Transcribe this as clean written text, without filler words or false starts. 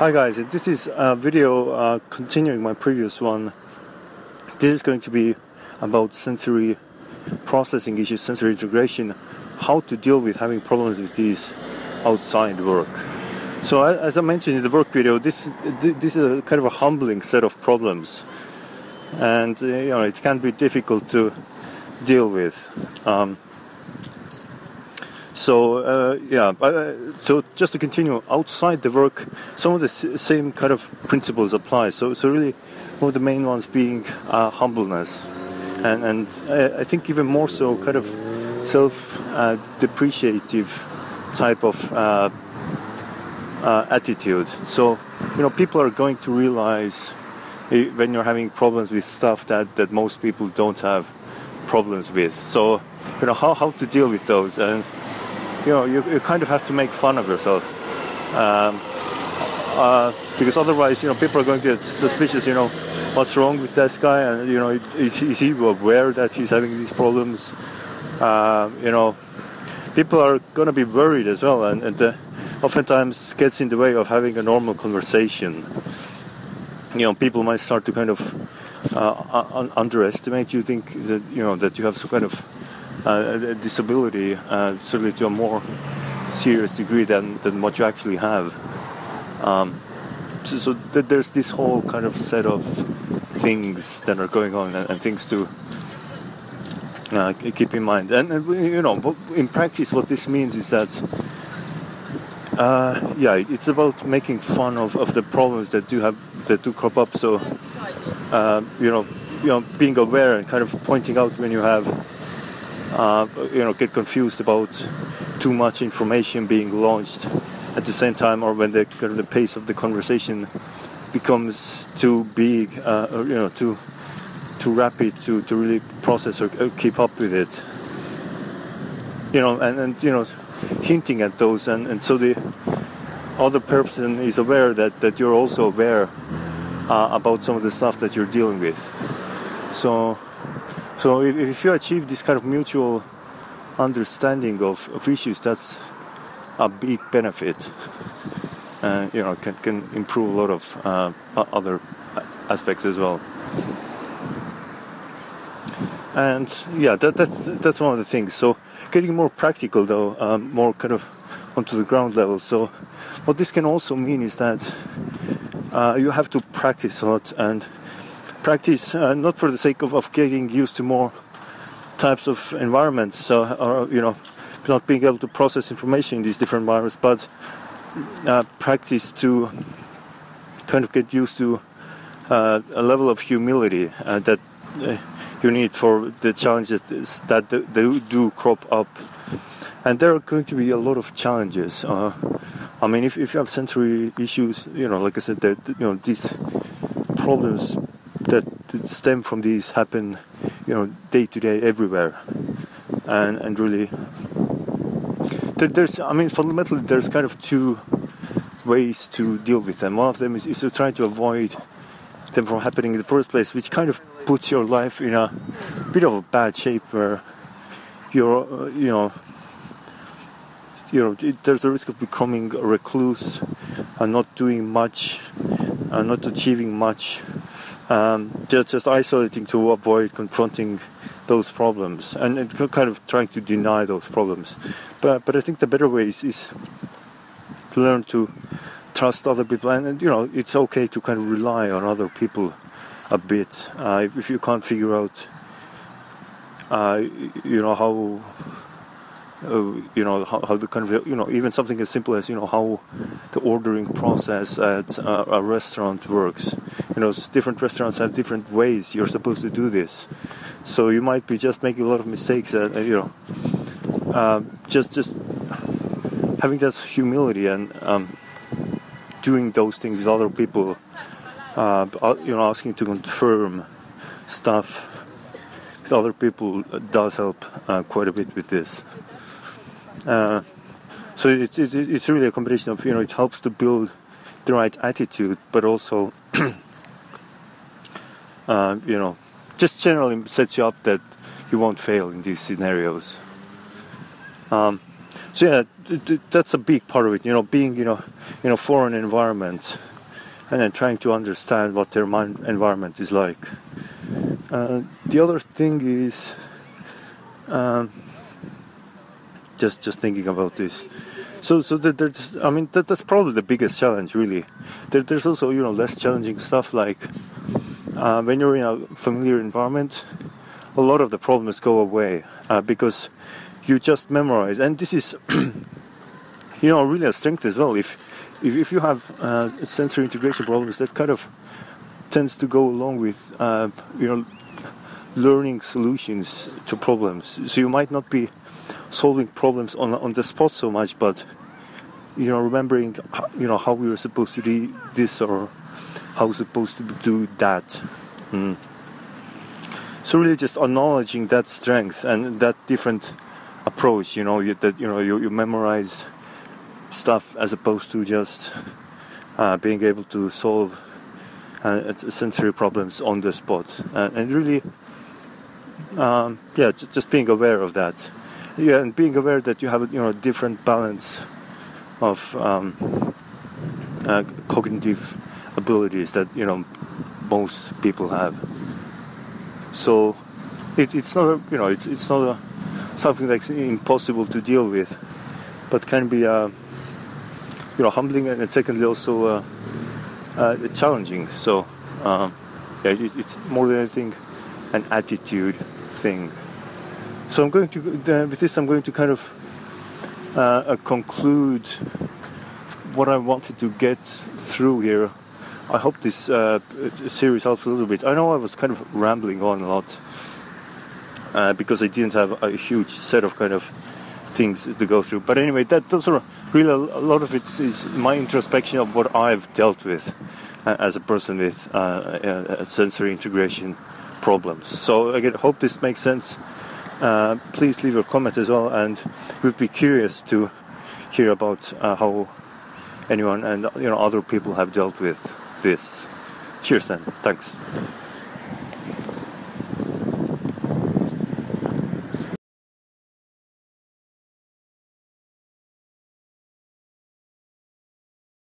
Hi guys, this is a video continuing my previous one. This is going to be about sensory processing issues, sensory integration, how to deal with having problems with these outside work. So as I mentioned in the work video, this is a kind of a humbling set of problems, and it can be difficult to deal with. So just to continue, outside the work, some of the same kind of principles apply. So really, one of the main ones being humbleness, and I think even more so, kind of self-depreciative type of attitude. So people are going to realize when you're having problems with stuff that most people don't have problems with. So how to deal with those, and you kind of have to make fun of yourself, because otherwise, people are going to get suspicious. What's wrong with this guy? And is he aware that he's having these problems? People are going to be worried as well, and oftentimes gets in the way of having a normal conversation. People might start to kind of underestimate you, think that that you have some kind of a disability, certainly to a more serious degree than what you actually have. So there's this whole kind of set of things that are going on and things to keep in mind. And in practice, what this means is that it's about making fun of the problems that do crop up. So being aware and kind of pointing out when you have get confused about too much information being launched at the same time, or when the pace of the conversation becomes too big, or too rapid to really process or keep up with it. And hinting at those, and so the other person is aware that you're also aware about some of the stuff that you're dealing with. So if you achieve this kind of mutual understanding of issues, that's a big benefit. Can improve a lot of other aspects as well. And that's one of the things. So getting more practical though, more kind of onto the ground level. So what this can also mean is that you have to practice a lot, and practice not for the sake of getting used to more types of environments, or not being able to process information in these different environments, but practice to kind of get used to a level of humility that you need for the challenges that they do crop up. And there are going to be a lot of challenges. If you have sensory issues, like I said, these problems that stem from these happen, day to day everywhere, and really, fundamentally, there's kind of two ways to deal with them. One of them is to try to avoid them from happening in the first place, which kind of puts your life in a bit of a bad shape, where there's a risk of becoming a recluse and not doing much, and not achieving much. Just isolating to avoid confronting those problems, and kind of trying to deny those problems. But I think the better way is to learn to trust other people, and it's okay to kind of rely on other people a bit. If you can't figure out how the kind of even something as simple as how the ordering process at a restaurant works. Different restaurants have different ways you're supposed to do this, so you might be just making a lot of mistakes. Just having that humility and doing those things with other people, asking to confirm stuff with other people does help quite a bit with this. So it's really a combination of it helps to build the right attitude, but also just generally sets you up that you won't fail in these scenarios. So yeah, that's a big part of it. Being in a foreign environment and then trying to understand what their mind environment is like. The other thing is just thinking about this. So there's, I mean, that's probably the biggest challenge, really. There's also, less challenging stuff like when you're in a familiar environment, a lot of the problems go away because you just memorize. And this is, really a strength as well. If you have sensory integration problems, that kind of tends to go along with, learning solutions to problems. So you might not be solving problems on the spot so much, but remembering how we were supposed to do this or how we're supposed to do that. So really just acknowledging that strength and that different approach, you memorize stuff as opposed to just being able to solve sensory problems on the spot, and really just being aware of that, and being aware that you have a different balance of cognitive abilities that most people have. So it's not it's not something that's impossible to deal with, but can be humbling, and secondly also challenging. So it's more than anything an attitude thing. So I'm going to with this I'm going to kind of conclude what I wanted to get through here. I hope this series helps a little bit. I know I was kind of rambling on a lot because I didn't have a huge set of kind of things to go through. But anyway, those are really a lot of it is my introspection of what I've dealt with as a person with sensory integration problems. So again, hope this makes sense. Please leave your comments as well, and we'd be curious to hear about how anyone and other people have dealt with this. Cheers then. Thanks.